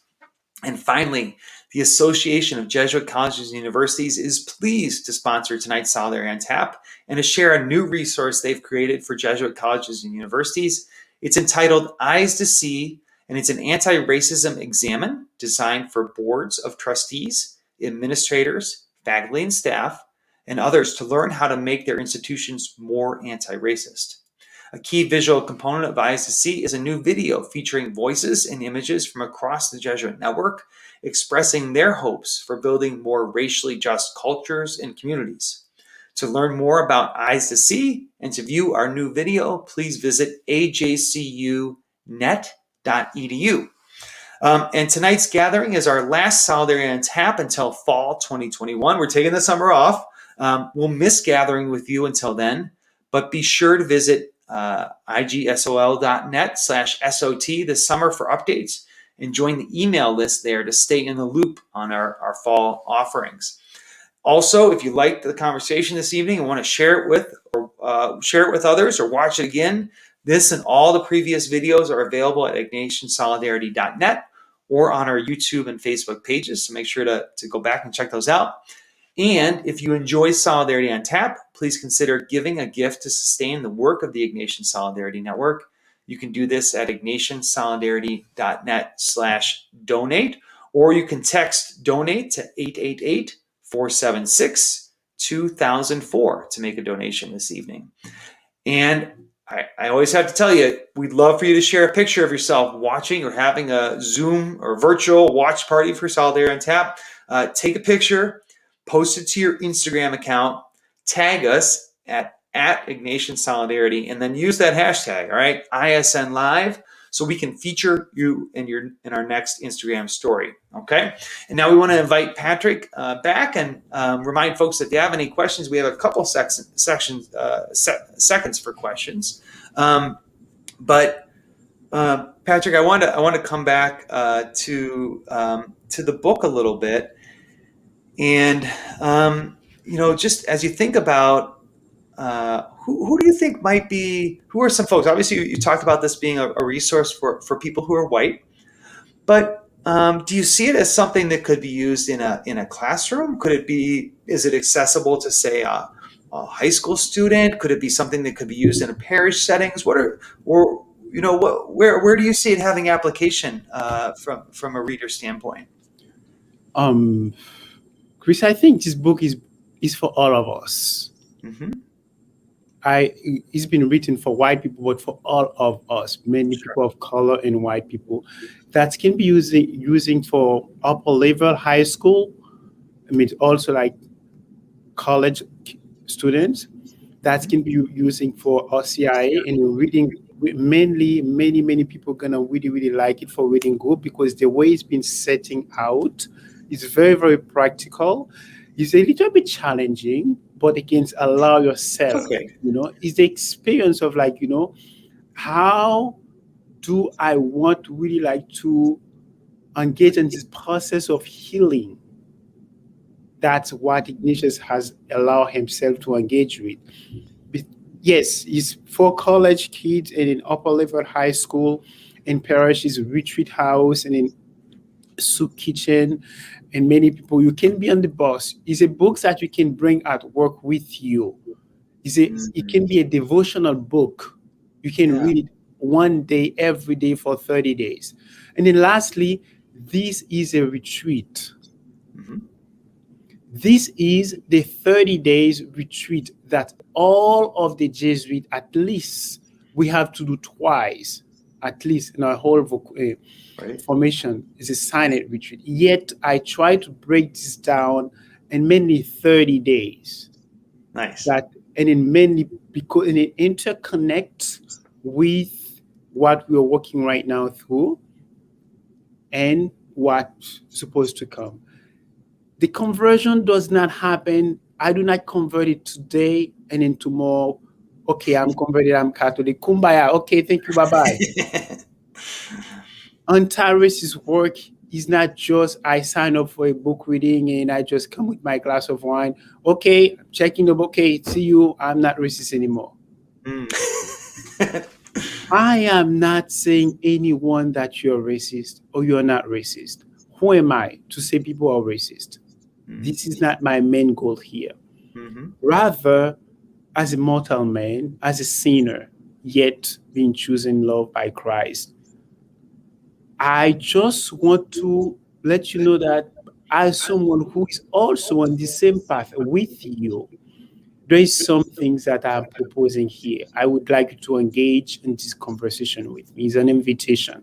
And finally, the Association of Jesuit Colleges and Universities is pleased to sponsor tonight's Solidarity on Tap and to share a new resource they've created for Jesuit colleges and universities. It's entitled Eyes to See, and it's an anti-racism examen designed for boards of trustees, administrators, faculty and staff, and others to learn how to make their institutions more anti-racist. A key visual component of Eyes to See is a new video featuring voices and images from across the Jesuit network, expressing their hopes for building more racially just cultures and communities. To learn more about Eyes to See and to view our new video, please visit ajcunet.edu. And tonight's gathering is our last Solidarity on Tap until fall 2021. We're taking the summer off. We'll miss gathering with you until then, But be sure to visit igsol.net/SOT this summer for updates and join the email list there to stay in the loop on our fall offerings. Also, if you liked the conversation this evening and want to share it with others or watch it again, this and all the previous videos are available at ignatiansolidarity.net or on our YouTube and Facebook pages. So make sure to go back and check those out. And if you enjoy Solidarity on Tap, please consider giving a gift to sustain the work of the Ignatian Solidarity Network. You can do this at ignatiansolidarity.net/donate, or you can text donate to 888-476-2004 to make a donation this evening. And I always have to tell you, we'd love for you to share a picture of yourself watching or having a Zoom or virtual watch party for Solidarity on Tap. Take a picture, post it to your Instagram account, tag us at Ignatian Solidarity, and then use that hashtag, all right, ISN Live, so we can feature you in our next Instagram story, okay? And now we want to invite Patrick back and remind folks that if they have any questions, we have a couple seconds for questions. But Patrick, I want to come back to the book a little bit, and just as you think about who do you think might be, who are some folks? Obviously, you talked about this being a resource for people who are white, but do you see it as something that could be used in a classroom? Is it accessible to, say, a high school student? Could it be something that could be used in a parish settings? Where do you see it having application from a reader standpoint? Chris, I think this book is for all of us. Mm-hmm. It's been written for white people, but for all of us, many people of color and white people, that can be using for upper level high school. I mean, also like college students. That can be using for RCIA and reading. Mainly, many people gonna really like it for reading group, because the way it's been setting out is very, very practical. It's a little bit challenging, but again, allow yourself, Okay. It's the experience of how do I want to really to engage in this process of healing? That's what Ignatius has allowed himself to engage with. Yes, it's for college kids and in upper level high school, in parishes, retreat house, and in soup kitchen, and many people. You can be on the bus. It's a book that you can bring at work with you. It can be a devotional book. You can read it one day, every day for 30 days. And then lastly, this is a retreat. Mm-hmm. This is the 30 days retreat that all of the Jesuits, at least, we have to do twice, at least in our whole formation, is a silent retreat. Yet I try to break this down in mainly 30 days. Nice. And in mainly because it interconnects with what we are working right now through and what's supposed to come. The conversion does not happen. I do not convert it today and then tomorrow. Okay, I'm converted, I'm Catholic. Kumbaya. Okay, thank you, bye-bye. Antares' work is not just I sign up for a book reading and I just come with my glass of wine. Okay, I'm checking the book. Okay, see you. I'm not racist anymore. I am not saying anyone that you're racist or you're not racist. Who am I to say people are racist? This is not my main goal here. Mm-hmm. Rather, as a mortal man, as a sinner, yet being chosen love by Christ, I just want to let you know that as someone who is also on the same path with you, there is some things that I'm proposing here. I would like you to engage in this conversation with me. It's an invitation.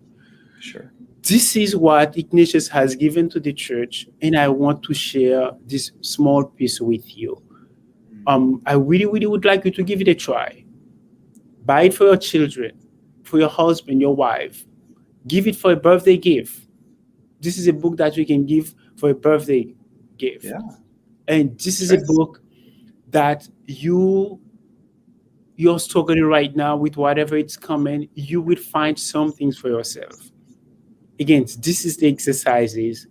Sure. This is what Ignatius has given to the church, and I want to share this small piece with you. I really would like you to give it a try. Buy it for your children, for your husband, your wife. Give it for a birthday gift. This is a book that you can give for a birthday gift. Yeah. And this is a book that you you're struggling right now with whatever it's coming, you will find some things for yourself. Again, this is the exercises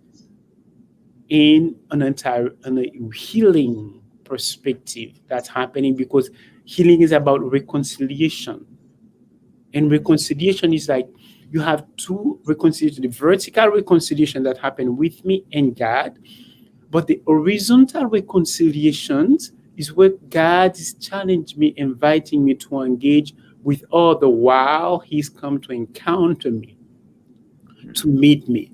in a healing perspective that's happening, because healing is about reconciliation. And reconciliation is like you have two reconciliation, the vertical reconciliation that happened with me and God, but the horizontal reconciliations is where God is challenging me, inviting me to engage with all the while He's come to encounter me, to meet me.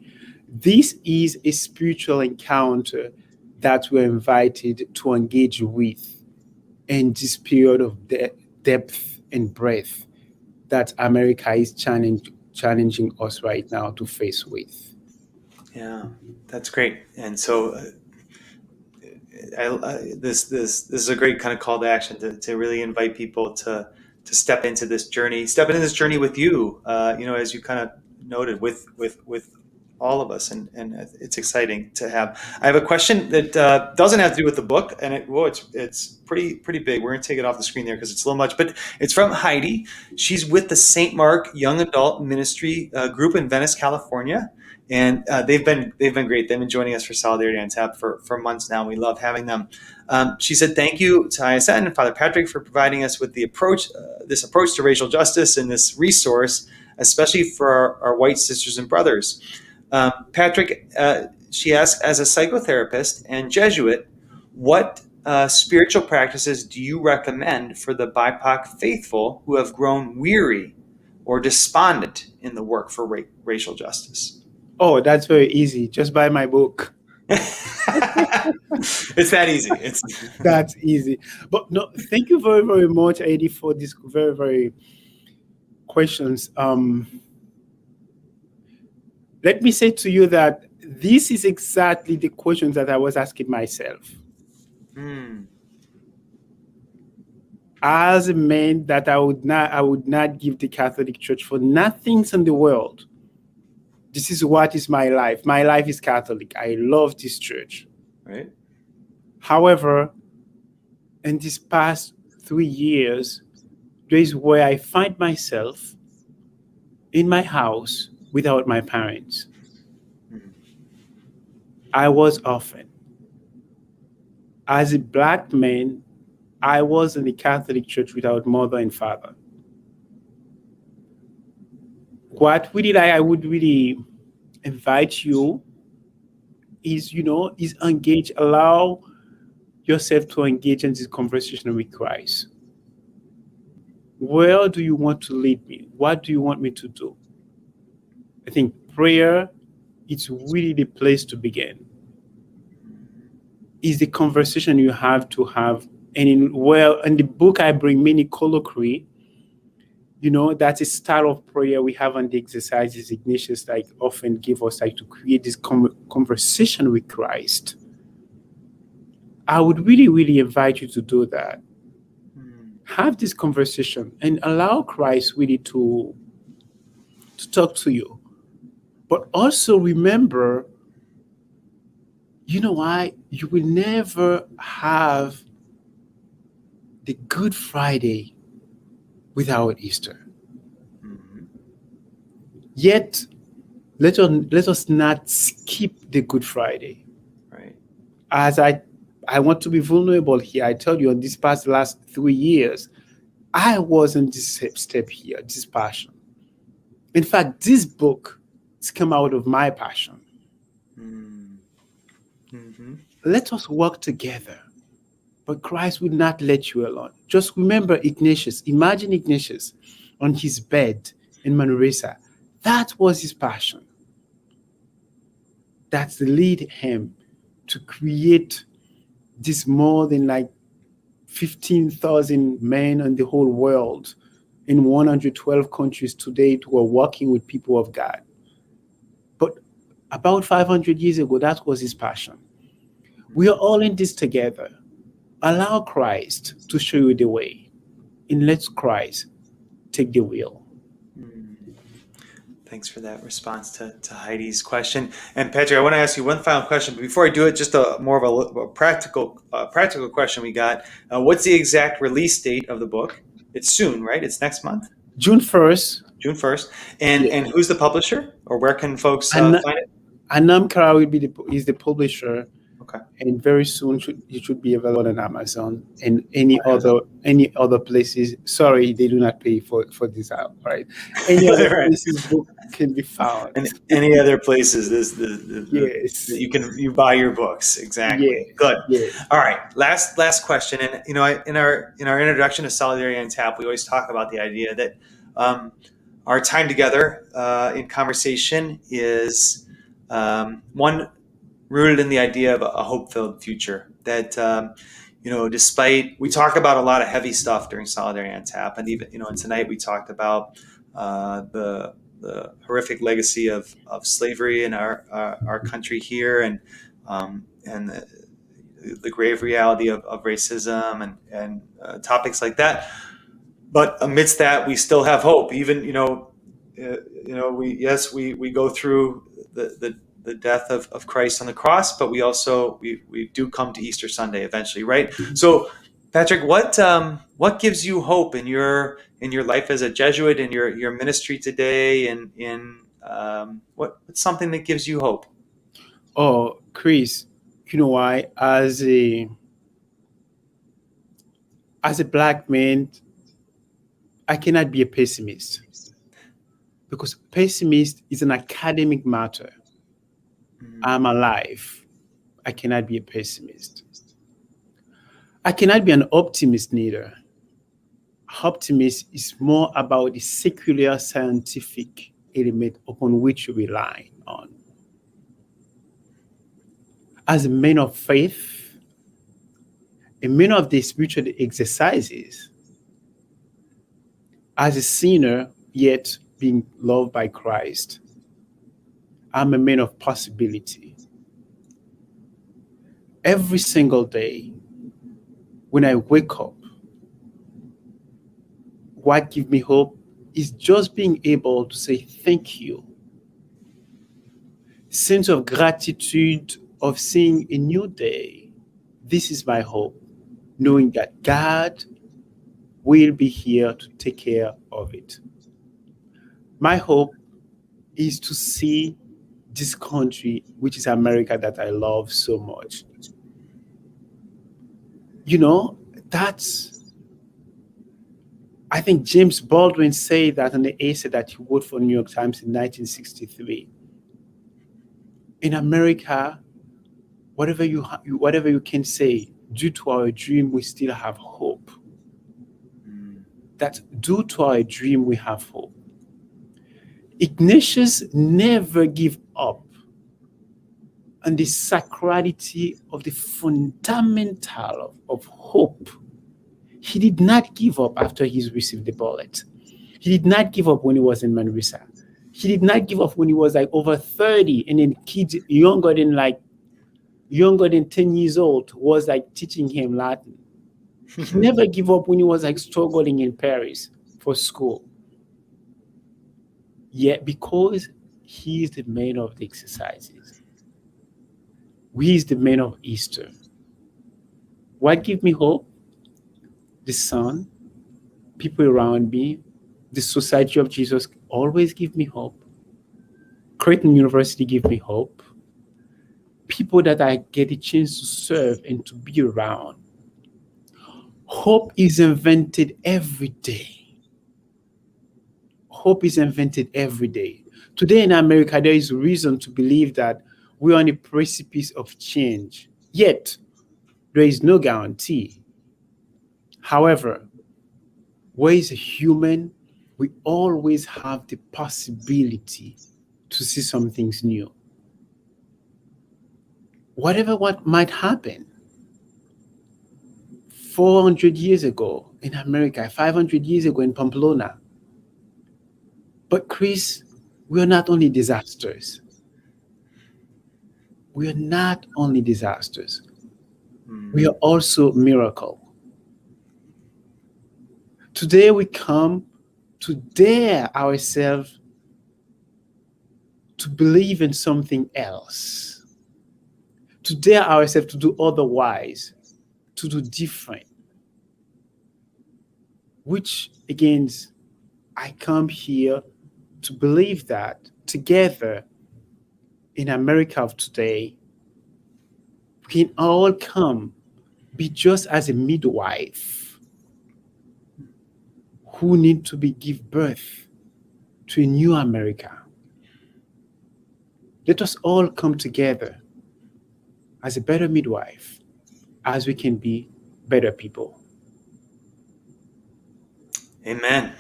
This is a spiritual encounter that we're invited to engage with in this period of depth and breadth that America is challenging us right now to face with. Yeah, that's great. And so this is a great kind of call to action to really invite people to step into this journey with you. As you kind of noted, with all of us, and it's exciting to have. I have a question that doesn't have to do with the book, and it's pretty big. We're gonna take it off the screen there because it's a little much, but it's from Heidi. She's with the St. Mark Young Adult Ministry group in Venice, California. And they've been great. They've been joining us for Solidarity on Tap for months now. We love having them. She said, "Thank you to ISN and Father Patrick for providing us with this approach to racial justice and this resource, especially for our white sisters and brothers." Patrick, she asked, as a psychotherapist and Jesuit, what spiritual practices do you recommend for the BIPOC faithful who have grown weary or despondent in the work for racial justice? Oh, that's very easy. Just buy my book. It's that easy. It's That's easy. But no, thank you very, very much, Eddie, for these very, very questions. Let me say to you that this is exactly the questions that I was asking myself. As a man, that I would not give the Catholic Church for nothing in the world. This is what is my life. My life is Catholic. I love this church. right. However, in these past 3 years, there is where I find myself in my house without my parents. I was orphaned. As a Black man, I was in the Catholic Church without mother and father. What I would really invite you is engage, allow yourself to engage in this conversation with Christ. Where do you want to lead me? What do you want me to do? I think prayer is really the place to begin. Is the conversation you have to have. And in the book I bring many colloquy, that's a style of prayer we have on the exercises Ignatius often give us to create this conversation with Christ. I would really, really invite you to do that. Have this conversation and allow Christ really to talk to you. But also remember, you will never have the Good Friday without Easter. Yet, let us not skip the Good Friday. Right. As I want to be vulnerable here. I tell you, in these last 3 years, I was in this step here, this passion. In fact, this book has come out of my passion. Let us work together. But Christ will not let you alone. Just remember Ignatius. Imagine Ignatius on his bed in Manresa. That was his passion. That's lead him to create this more than 15,000 men in the whole world in 112 countries today who are working with people of God. But about 500 years ago, that was his passion. We are all in this together. Allow Christ to show you the way, and let Christ take the wheel. Thanks for that response to Heidi's question. And Patrick, I want to ask you one final question. But before I do it, just more of a practical question we got. What's the exact release date of the book? It's soon, right? It's next month, June 1st. June 1st. Yeah. And who's the publisher, or where can folks And find it? Anam will be is the publisher, Okay. and very soon it should be available on Amazon and any other places. Sorry, they do not pay for this out, right? Any other Right. places book can be found. And any other places that Yes, you buy your books. Exactly. yes, Good. yes. All right. Last question. And in our introduction to Solidarity on Tap, we always talk about the idea that our time together in conversation is one rooted in the idea of a hope-filled future. That despite we talk about a lot of heavy stuff during Solidarity on Tap, and even and tonight we talked about the horrific legacy of slavery in our country here, and the grave reality of racism and topics like that. But amidst that, we still have hope. Even we go through the death of Christ on the cross, but we do come to Easter Sunday eventually, right? So, Patrick, what gives you hope in your life as a Jesuit, in your ministry today, and in what's something that gives you hope? Oh, Chris, you know why? As a black man, I cannot be a pessimist because pessimist is an academic matter. I'm alive. I cannot be a pessimist. I cannot be an optimist neither. Optimist is more about the secular scientific element upon which we rely on. As a man of faith, a man of the spiritual exercises, as a sinner yet being loved by Christ, I'm a man of possibility. Every single day when I wake up, what gives me hope is just being able to say thank you. Sense of gratitude of seeing a new day. This is my hope, knowing that God will be here to take care of it. My hope is to see this country, which is America, that I love so much. You know, I think James Baldwin said that in the essay that he wrote for New York Times in 1963. In America, whatever you can say, due to our dream, we still have hope. That due to our dream, we have hope. Ignatius never gave up on the sacrality of the fundamental of hope. He did not give up after he received the bullet. He did not give up when he was in Manresa. He did not give up when he was like over 30, and then kids younger than 10 years old was like teaching him Latin. He never gave up when he was like struggling in Paris for school. Yet because he is the man of the exercises, he is the man of Easter. What gives me hope? The sun, people around me, the Society of Jesus always give me hope. Creighton University give me hope. People that I get a chance to serve and to be around. Hope is invented every day. Hope is invented every day. Today in America, there is reason to believe that we're on the precipice of change. Yet, there is no guarantee. However, where is a human, we always have the possibility to see some things new. Whatever what might happen 400 years ago in America, 500 years ago in Pamplona. But Chris, we are not only disasters. We are not only disasters. We are also miracle. Today we come to dare ourselves to believe in something else, to dare ourselves to do otherwise, to do different. which again, I come here to believe that together in America of today, we can all come be just as a midwife who need to be give birth to a new America. Let us all come together as a better midwife, as we can be better people. Amen.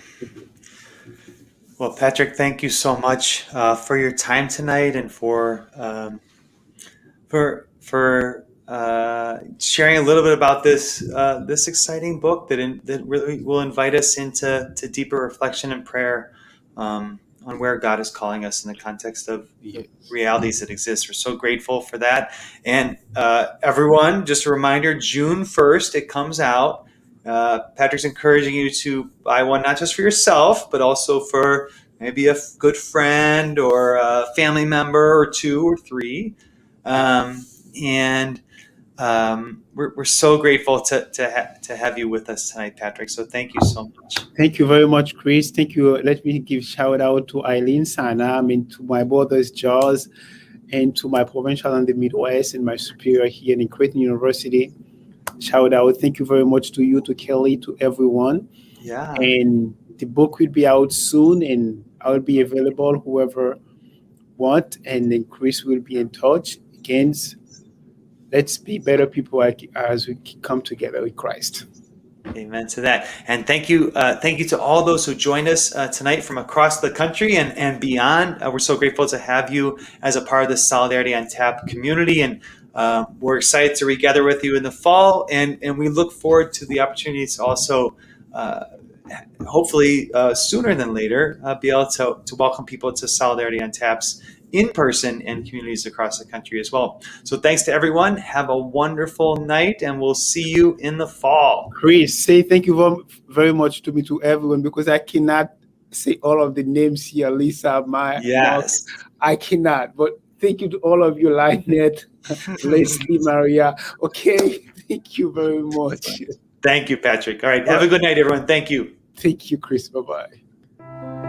Well, Patrick, thank you so much for your time tonight and for sharing a little bit about this exciting book that really will invite us into deeper reflection and prayer on where God is calling us in the context of the Yes. realities that exist. We're so grateful for that. And everyone, just a reminder: June 1st, it comes out. Patrick's encouraging you to buy one, not just for yourself, but also for maybe a good friend or a family member or two or three. And we're so grateful to have you with us tonight, Patrick. So thank you so much. Thank you very much, Chris. Thank you. Let me give shout out to Eileen Sana, to my brothers Jaws, and to my provincial in the Midwest and my superior here in Creighton University. Shout out. Thank you very much to you, to Kelly, to everyone. Yeah. And the book will be out soon, and I'll be available whoever want, and then Chris will be in touch. Again, let's be better people as we come together with Christ. Amen to that. And thank you to all those who joined us tonight from across the country and beyond. We're so grateful to have you as a part of the Solidarity on Tap community, and we're excited to regather with you in the fall, and we look forward to the opportunity to also hopefully sooner than later be able to welcome people to Solidarity on Tap's in person and communities across the country as well. So thanks to everyone. Have a wonderful night, and we'll see you in the fall. Chris, say thank you very much to everyone, because I cannot say all of the names here. Lisa, Mark, I cannot. But thank you to all of you, Lynette, Leslie, Maria. Okay, thank you very much. Thank you, Patrick. All right, have a good night, everyone. Thank you. Thank you, Chris. Bye-bye.